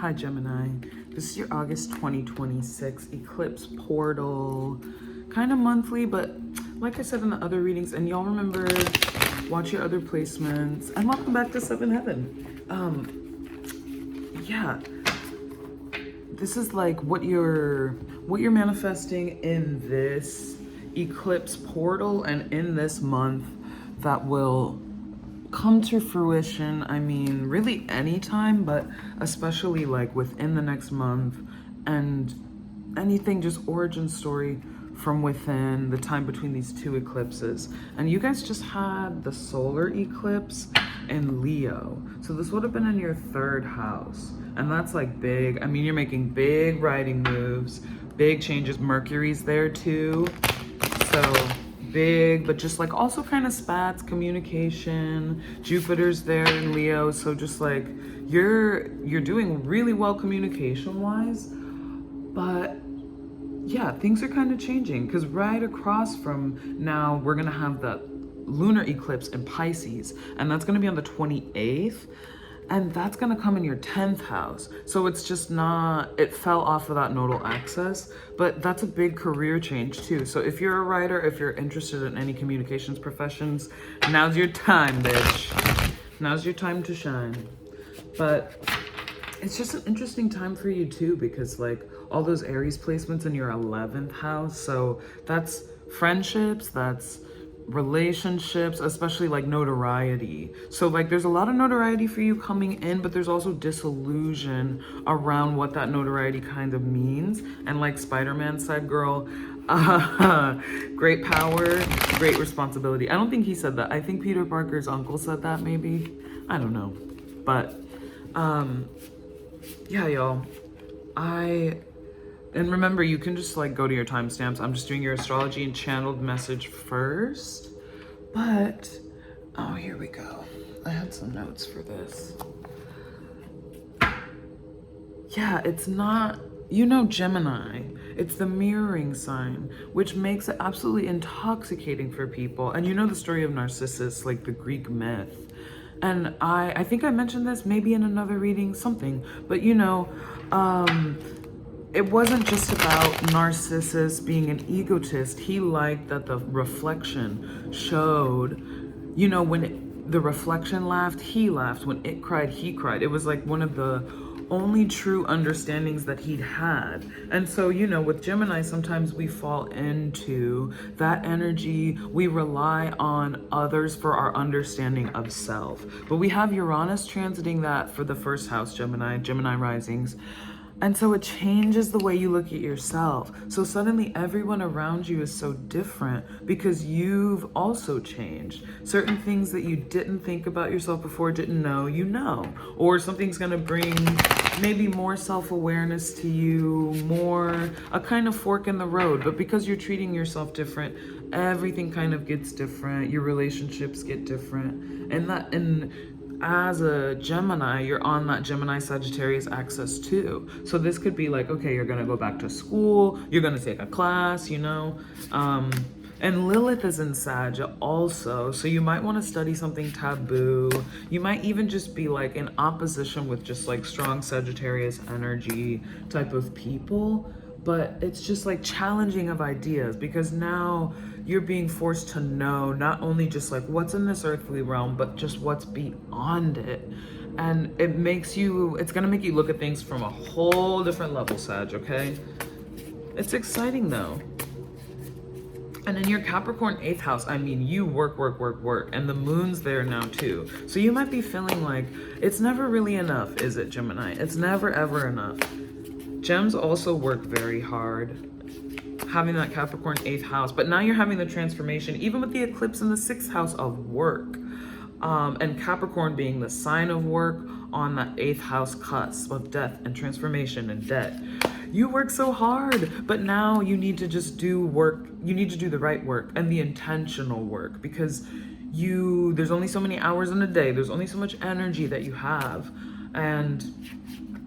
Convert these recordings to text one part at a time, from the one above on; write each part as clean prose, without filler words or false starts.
Hi Gemini, this is your August 2026 eclipse portal, kind of monthly, but like I said in the other readings, and y'all remember, watch your other placements, and welcome back to Seventh Heaven. Yeah, this is like what you're manifesting in this eclipse portal and in this month that will come to fruition. I mean, really anytime, but especially like within the next month, and anything just origin story from within the time between these two eclipses. And you guys just had the solar eclipse in Leo, so this would have been in your third house, and that's like big. I mean, you're making big writing moves, big changes. Mercury's there too, so big, but just like also kind of spats, communication. Jupiter's there in Leo, so just like you're doing really well communication wise. But yeah, things are kind of changing, because right across from now we're gonna have the lunar eclipse in Pisces, and that's gonna be on the 28th, and that's gonna come in your 10th house. So it's just not, it fell off of that nodal axis, but that's a big career change too. So if you're a writer, if you're interested in any communications professions, now's your time, bitch. Now's your time to shine. But it's just an interesting time for you too, because like all those Aries placements in your 11th house, so that's friendships, that's relationships, especially like notoriety. So like there's a lot of notoriety for you coming in, but there's also disillusion around what that notoriety kind of means. And like Spider-Man said, girl, great power, great responsibility. I don't think he said that. I think Peter Parker's uncle said that, maybe. I don't know. But yeah, y'all, and remember, you can just like go to your timestamps. I'm just doing your astrology and channeled message first. But, oh, here we go. I had some notes for this. Yeah, it's not, Gemini. It's the mirroring sign, which makes it absolutely intoxicating for people. And you know the story of Narcissus, like the Greek myth. And I think I mentioned this maybe in another reading, something, but it wasn't just about Narcissus being an egotist. He liked that the reflection showed, when the reflection laughed, he laughed. When it cried, he cried. It was like one of the only true understandings that he'd had. And so, with Gemini, sometimes we fall into that energy. We rely on others for our understanding of self. But we have Uranus transiting that for the first house, Gemini risings. And so it changes the way you look at yourself. So suddenly everyone around you is so different because you've also changed. Certain things that you didn't think about yourself before, didn't know, or something's gonna bring maybe more self-awareness to you, more a kind of fork in the road. But because you're treating yourself different, everything kind of gets different. Your relationships get different. And as a Gemini, you're on that Gemini Sagittarius axis too. So this could be like, okay, you're gonna go back to school, you're gonna take a class, and Lilith is in Sag also, so you might want to study something taboo. You might even just be like in opposition with just like strong Sagittarius energy type of people. But it's just like challenging of ideas, because now you're being forced to know not only just like what's in this earthly realm, but just what's beyond it. And it's gonna make you look at things from a whole different level, Sag, okay? It's exciting though. And in your Capricorn 8th house, I mean, you work. And the moon's there now too. So you might be feeling like it's never really enough, is it, Gemini? It's never ever enough. Gems also work very hard, having that Capricorn 8th house, but now you're having the transformation, even with the eclipse in the 6th house of work, and Capricorn being the sign of work on that 8th house cusp of death and transformation and debt. You work so hard, but now you need to just do work. You need to do the right work and the intentional work, because there's only so many hours in a day. There's only so much energy that you have, and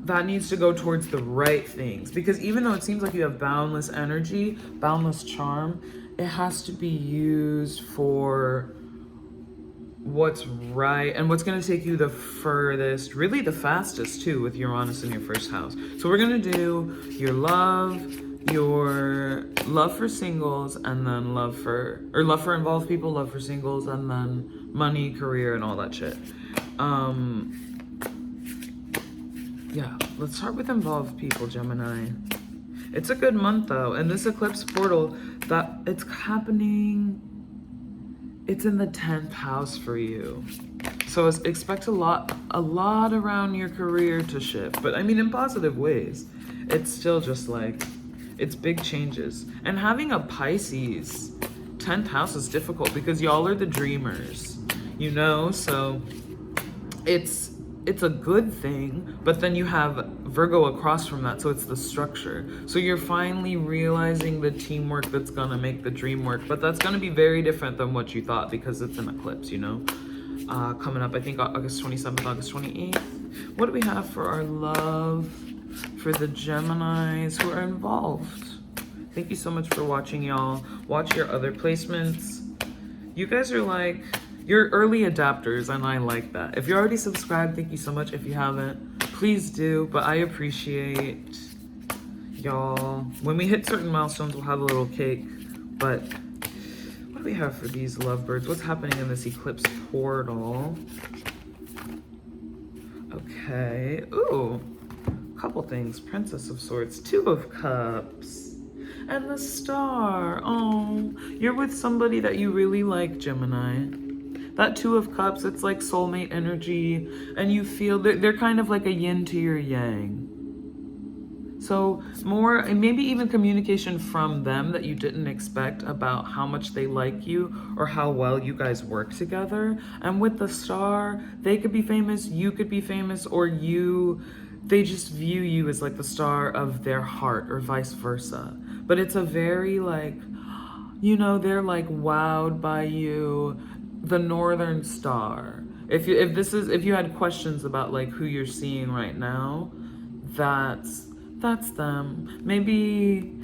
that needs to go towards the right things. Because even though it seems like you have boundless energy, boundless charm, it has to be used for what's right and what's going to take you the furthest, really the fastest too, with Uranus in your first house. So we're going to do your love for singles, and then love for involved people, love for singles, and then money, career, and all that shit. Yeah, let's start with involved people, Gemini. It's a good month though, and this eclipse portal that it's happening, it's in the 10th house for you. So expect a lot around your career to shift, but I mean in positive ways. It's still just like, it's big changes. And having a Pisces 10th house is difficult because y'all are the dreamers, you know? So it's a good thing, but then you have Virgo across from that, so it's the structure. So you're finally realizing the teamwork that's gonna make the dream work, but that's gonna be very different than what you thought because it's an eclipse, you know? Coming up, I think August 27th, August 28th. What do we have for our love for the Geminis who are involved? Thank you so much for watching, y'all. Watch your other placements. You guys are like, you're early adapters, and I like that. If you're already subscribed, thank you so much. If you haven't, please do. But I appreciate y'all. When we hit certain milestones, we'll have a little cake. But what do we have for these lovebirds? What's happening in this eclipse portal? Okay. Ooh, couple things. Princess of Swords, Two of Cups, and the Star. Oh, you're with somebody that you really like, Gemini. That Two of Cups, it's like soulmate energy, and you feel they're kind of like a yin to your yang. So more, and maybe even communication from them that you didn't expect about how much they like you or how well you guys work together. And with the Star, they could be famous, you could be famous, or they just view you as like the star of their heart, or vice versa. But it's a very like, you know, they're like wowed by you. The Northern Star. If you had questions about like who you're seeing right now, that's them. Maybe,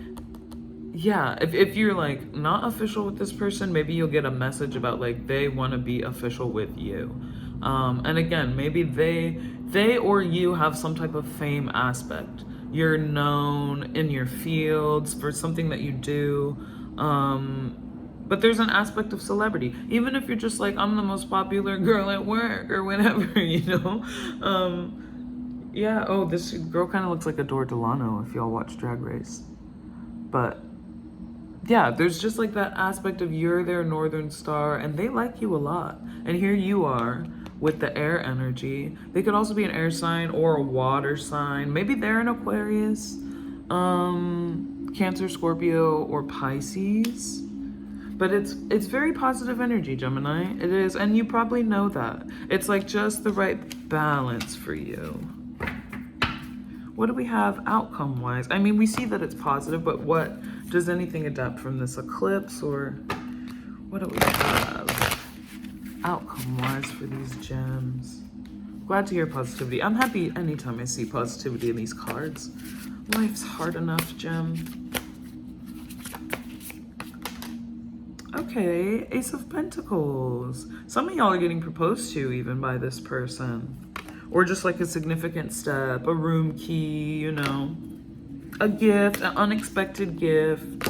yeah, if you're like not official with this person, maybe you'll get a message about like they want to be official with you. And again, maybe they or you have some type of fame aspect. You're known in your fields for something that you do. But there's an aspect of celebrity. Even if you're just like, I'm the most popular girl at work or whatever, you know? Yeah, oh, this girl kind of looks like Adore Delano if y'all watch Drag Race. But yeah, there's just like that aspect of you're their Northern Star and they like you a lot. And here you are with the air energy. They could also be an air sign or a water sign. Maybe they're an Aquarius, Cancer, Scorpio, or Pisces. But it's very positive energy, Gemini. It is, and you probably know that. It's like just the right balance for you. What do we have outcome-wise? I mean, we see that it's positive, but what does anything adapt from this eclipse, or what do we have outcome-wise for these gems? Glad to hear positivity. I'm happy anytime I see positivity in these cards. Life's hard enough, Gem. Okay, Ace of Pentacles. Some of y'all are getting proposed to even by this person. Or just like a significant step, a room key, you know. A gift, an unexpected gift.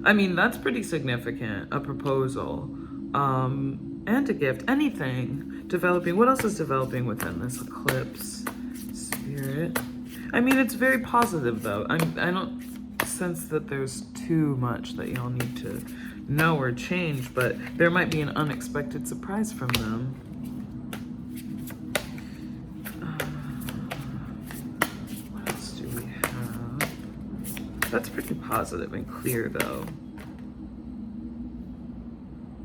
I mean, that's pretty significant, a proposal. And a gift, anything. Developing, what else is developing within this eclipse? Spirit. I mean, it's very positive though. I don't sense that there's too much that y'all need to know or change, but there might be an unexpected surprise from them. What else do we have? That's pretty positive and clear though.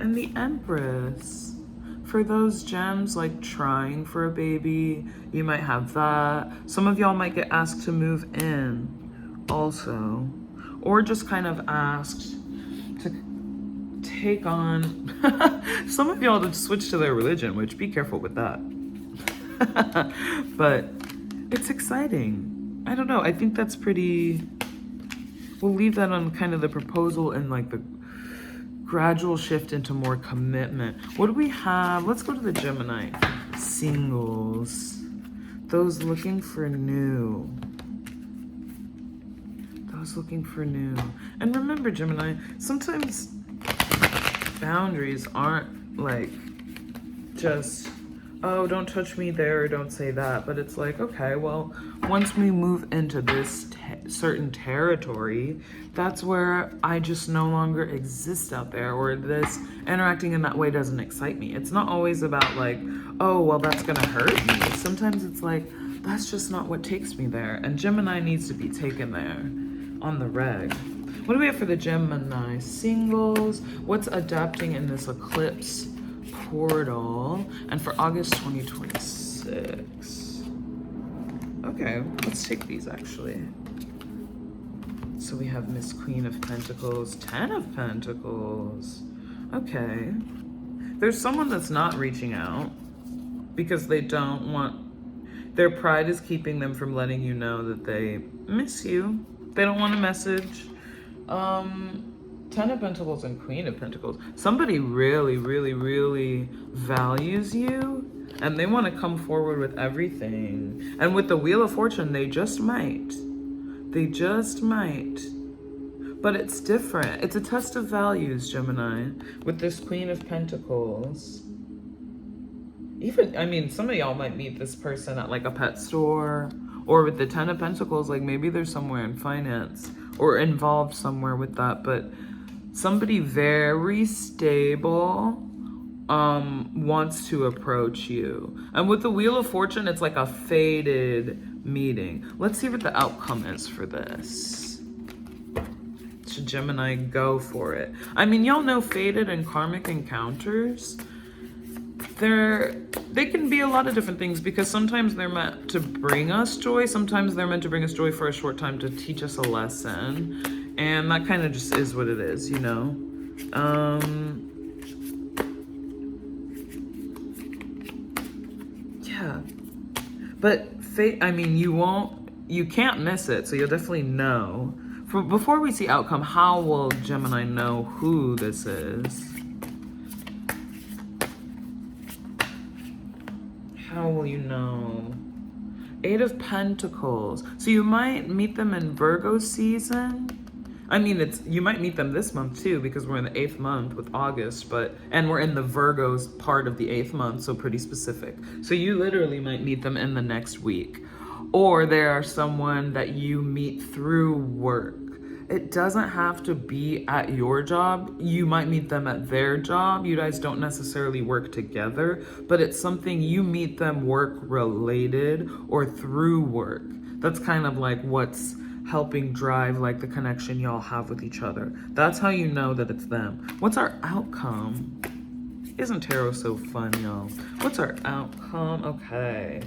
And the Empress. For those gems like trying for a baby, you might have that. Some of y'all might get asked to move in also, or just kind of asked to take on some of y'all to switch to their religion, which be careful with that. But it's exciting. I don't know, I think that's pretty, we'll leave that on kind of the proposal and like the gradual shift into more commitment. What do we have? Let's go to the Gemini. Singles. Those looking for new. Those looking for new. And remember, Gemini, sometimes boundaries aren't like just, oh, don't touch me there or don't say that. But it's like, okay, well, once we move into this certain territory, that's where I just no longer exist out there, or this interacting in that way doesn't excite me. It's not always about like, oh, well, that's gonna hurt me. Sometimes it's like, that's just not what takes me there. And Gemini needs to be taken there on the reg. What do we have for the Gemini singles? What's adapting in this eclipse portal? And for August 2026. Okay, let's take these actually. So we have Miss Queen of Pentacles, 10 of Pentacles. Okay. There's someone that's not reaching out because they don't want, their pride is keeping them from letting you know that they miss you. They don't want a message. 10 of Pentacles and Queen of Pentacles. Somebody really, really, really values you and they want to come forward with everything. And with the Wheel of Fortune, they just might. They just might. But it's different. It's a test of values, Gemini, with this Queen of Pentacles. Even, I mean, some of y'all might meet this person at like a pet store, or with the 10 of Pentacles, like maybe they're somewhere in finance or involved somewhere with that. But somebody very stable wants to approach you. And with the Wheel of Fortune, it's like a fated meeting. Let's see what the outcome is for this. Should Gemini go for it? I mean, y'all know fated and karmic encounters. They can be a lot of different things because sometimes they're meant to bring us joy. Sometimes they're meant to bring us joy for a short time to teach us a lesson. And that kind of just is what it is, you know? Yeah. But fate, I mean, you can't miss it. So you'll definitely know. Before we see outcome, how will Gemini know who this is? How will you know? 8 of Pentacles. So you might meet them in Virgo season. I mean, you might meet them this month too, because we're in the 8th month with August, and we're in the Virgos part of the 8th month, so pretty specific. So you literally might meet them in the next week. Or they are someone that you meet through work. It doesn't have to be at your job. You might meet them at their job. You guys don't necessarily work together, but it's something you meet them work related or through work. That's kind of like what's helping drive like the connection y'all have with each other. That's how you know that it's them. What's our outcome? Isn't tarot so fun, y'all? What's our outcome? Okay.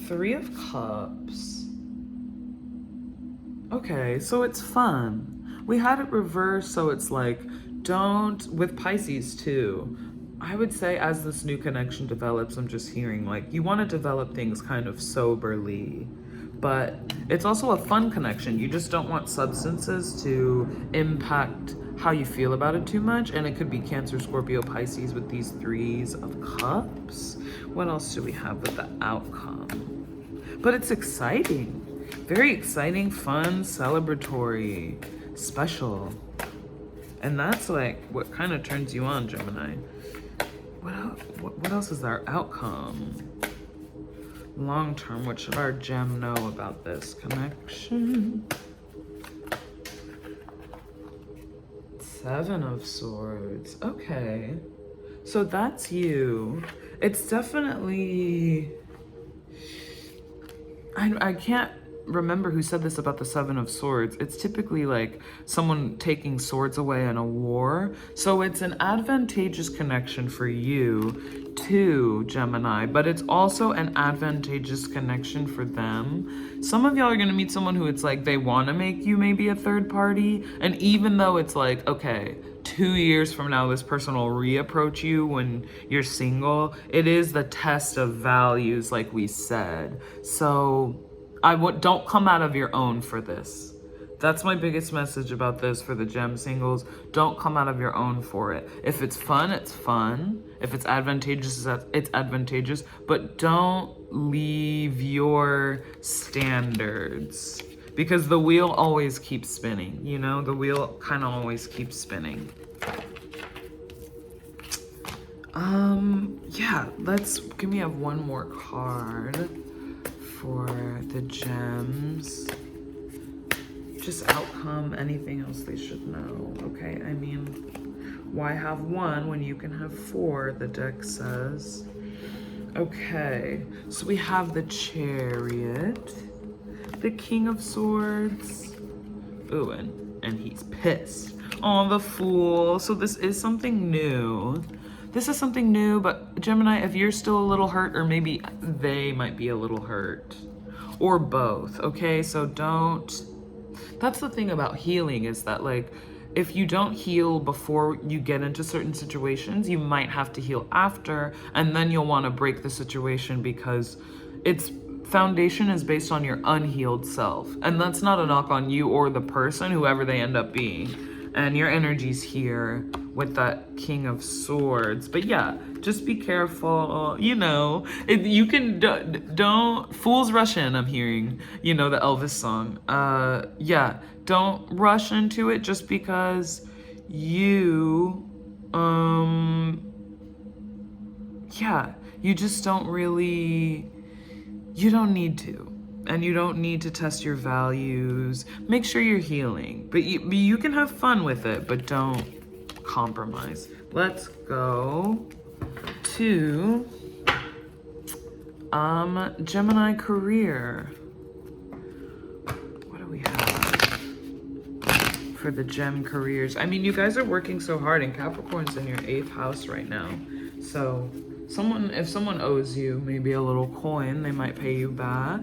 3 of Cups. Okay, so it's fun. We had it reversed, so it's like, with Pisces too. I would say as this new connection develops, I'm just hearing like, you want to develop things kind of soberly, but it's also a fun connection. You just don't want substances to impact how you feel about it too much. And it could be Cancer, Scorpio, Pisces with these 3s of Cups. What else do we have with the outcome? But it's exciting. Very exciting, fun, celebratory, special. And that's like what kind of turns you on, Gemini. What else is our outcome? Long term, what should our gem know about this connection? 7 of Swords. Okay. So that's you. It's definitely... I can't remember who said this about the 7 of Swords. It's typically like someone taking swords away in a war. So it's an advantageous connection for you too, Gemini, but it's also an advantageous connection for them. Some of y'all are gonna meet someone who it's like they wanna make you maybe a third party. And even though it's like, okay, 2 years from now, this person will reapproach you when you're single. It is the test of values, like we said. So don't come out of your own for this. That's my biggest message about this for the gem singles. Don't come out of your own for it. If it's fun, it's fun. If it's advantageous, it's advantageous. But don't leave your standards. Because the wheel always keeps spinning, you know? The wheel kind of always keeps spinning. Yeah, can we have one more card for the gems? Just outcome, anything else they should know, okay? I mean, why have one when you can have four, the deck says. Okay, so we have the Chariot, the King of Swords. Ooh, and he's pissed. Oh, the Fool. So this is something new. This is something new, but Gemini, if you're still a little hurt, or maybe they might be a little hurt, or both, okay? So don't... That's the thing about healing, is that, like, if you don't heal before you get into certain situations, you might have to heal after, and then you'll want to break the situation because its foundation is based on your unhealed self. And that's not a knock on you or the person, whoever they end up being. And your energy's here with that King of Swords. But yeah, just be careful. You know, you can, don't, fools rush in, I'm hearing, you know, the Elvis song. Yeah, don't rush into it just because you, yeah, you just don't really, you don't need to. And you don't need to test your values. Make sure you're healing. But you can have fun with it, but don't compromise. Let's go to Gemini career. What do we have for the gem careers? I mean, you guys are working so hard, and Capricorn's in your 8th house right now. So if someone owes you maybe a little coin, they might pay you back.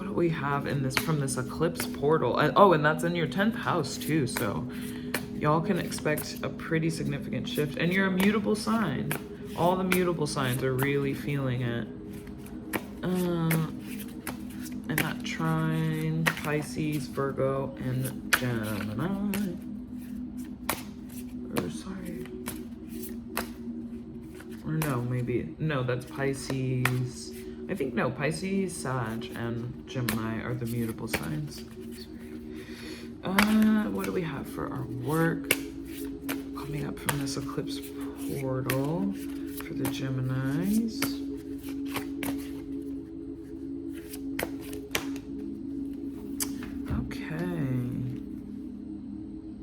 We have in this from this eclipse portal, and that's in your 10th house too, so y'all can expect a pretty significant shift. And you're a mutable sign. All the mutable signs are really feeling it. And that trine, Pisces, Virgo, and Gemini. Or sorry, or no, maybe no, that's Pisces. I think, no, Pisces, Sag, and Gemini are the mutable signs. What do we have for our work? Coming up from this eclipse portal for the Geminis. Okay.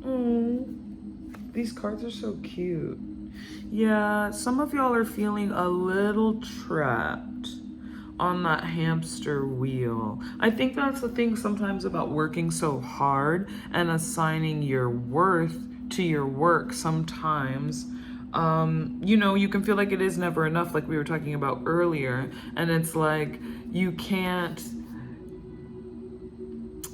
Oh, these cards are so cute. Yeah, some of y'all are feeling a little trapped on that hamster wheel. I think that's the thing sometimes about working so hard and assigning your worth to your work sometimes. You know, you can feel like it is never enough, like we were talking about earlier. And it's like, you can't,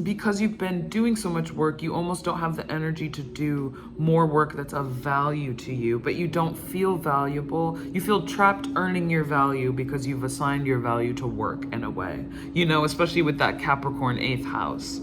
because you've been doing so much work, you almost don't have the energy to do more work that's of value to you, but you don't feel valuable. You feel trapped earning your value because you've assigned your value to work in a way, you know, especially with that Capricorn 8th house.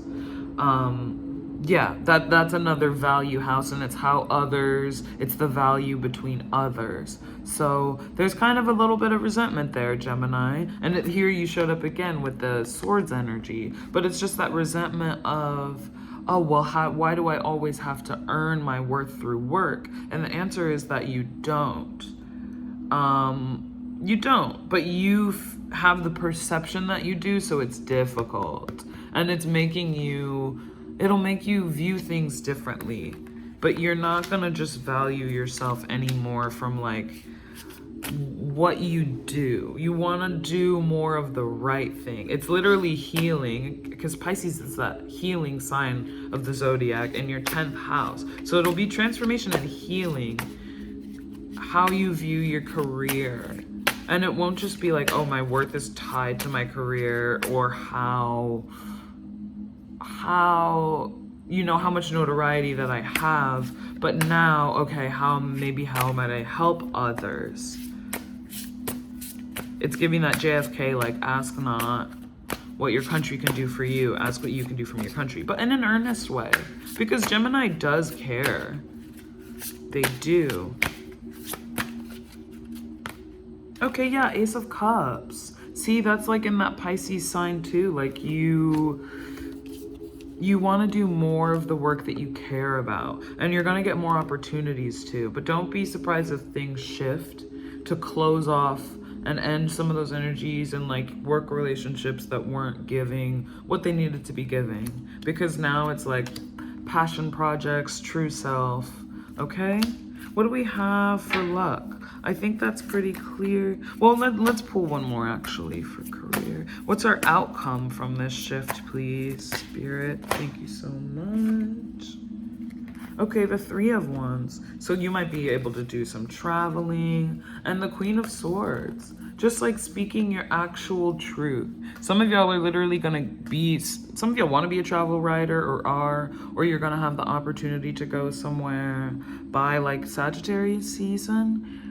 Yeah, that's another value house, and it's it's the value between others. So there's kind of a little bit of resentment there, Gemini. And here you showed up again with the swords energy, but it's just that resentment of, oh, well, why do I always have to earn my worth through work? And the answer is that you don't. You don't, but you have the perception that you do, so it's difficult. And it's it'll make you view things differently, but you're not gonna just value yourself anymore from like what you do. You wanna do more of the right thing. It's literally healing, because Pisces is that healing sign of the zodiac in your 10th house. So it'll be transformation and healing, how you view your career. And it won't just be like, oh, my worth is tied to my career, or how you know, how much notoriety that I have, but now, okay, how might I help others? It's giving that JFK, like, ask not what your country can do for you, ask what you can do from your country, but in an earnest way, because Gemini does care. They do. Okay, yeah, Ace of Cups. See, that's like in that Pisces sign too. Like you want to do more of the work that you care about, and you're going to get more opportunities too. But don't be surprised if things shift to close off and end some of those energies and like work relationships that weren't giving what they needed to be giving, because now it's like passion projects, true self. Okay, what do we have for luck? I think that's pretty clear. Well, let's pull one more actually for career. What's our outcome from this shift, please, Spirit? Thank you so much. Okay, the Three of Wands. So you might be able to do some traveling. And the Queen of Swords. Just like speaking your actual truth. Some of y'all are literally gonna be, some of y'all want to be a travel writer or you're gonna have the opportunity to go somewhere by like Sagittarius season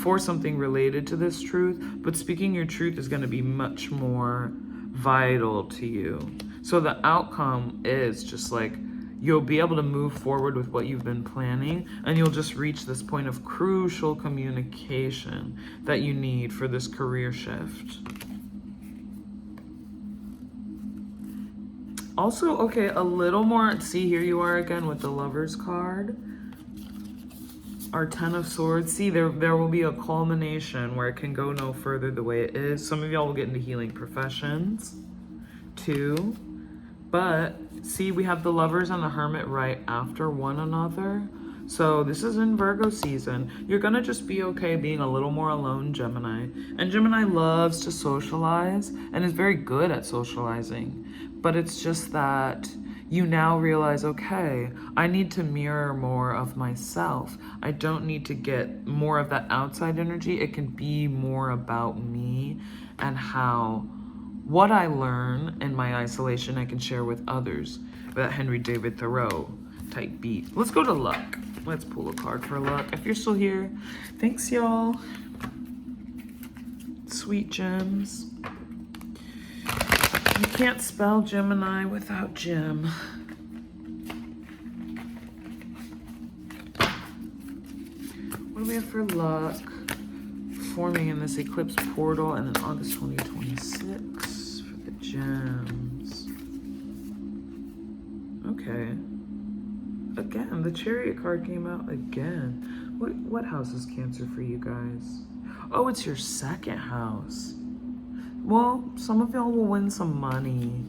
for something related to this truth. But speaking your truth is gonna be much more vital to you. So the outcome is just like, you'll be able to move forward with what you've been planning, and you'll just reach this point of crucial communication that you need for this career shift. Also, okay, a little more, see, here you are again with the Lover's card. Our Ten of Swords. See, there will be a culmination where it can go no further the way it is. Some of y'all will get into healing professions too. But see, we have the Lovers and the Hermit right after one another. So this is in Virgo season. You're gonna just be okay being a little more alone, Gemini. And Gemini loves to socialize and is very good at socializing. But it's just that you now realize, okay, I need to mirror more of myself. I don't need to get more of that outside energy. It can be more about me and how what I learn in my isolation I can share with others. That Henry David Thoreau type beat. Let's go to luck. Let's pull a card for luck. If you're still here, thanks y'all. Sweet gems. You can't spell Gemini without gem. What do we have for luck? Forming in this eclipse portal and then August 2026 for the gems. Okay. Again, the Chariot card came out again. What house is Cancer for you guys? Oh, it's your second house. Well, some of y'all will win some money.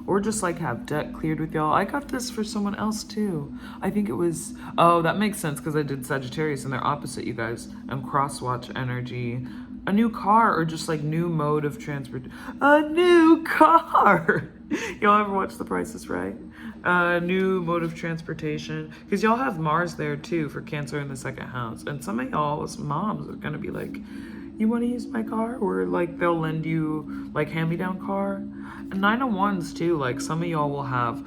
Or just like have debt cleared with y'all. I got this for someone else too. I think it was, oh, that makes sense because I did Sagittarius and they're opposite, you guys. And crosswatch energy. A new car or just like new mode of transport. A new car! Y'all ever watch The Price is Right? New mode of transportation. Because y'all have Mars there too for Cancer in the second house. And some of y'all's moms are going to be like, you want to use my car? Or like they'll lend you like hand-me-down car. And 9 of Wands too, like some of y'all will have,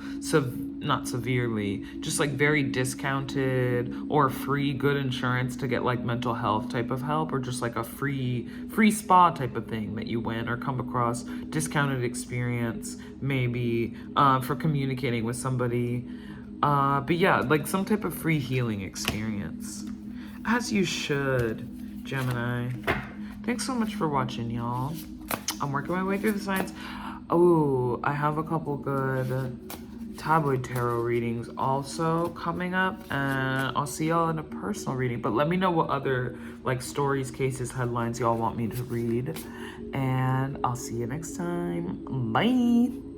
not severely, just like very discounted or free good insurance to get like mental health type of help, or just like a free spa type of thing that you win or come across, discounted experience maybe for communicating with somebody. But yeah, like some type of free healing experience. As you should, Gemini. Thanks so much for watching, y'all. I'm working my way through the signs. Oh, I have a couple good tabloid tarot readings also coming up, and I'll see y'all in a personal reading. But let me know what other like stories, cases, headlines y'all want me to read, and I'll see you next time. Bye.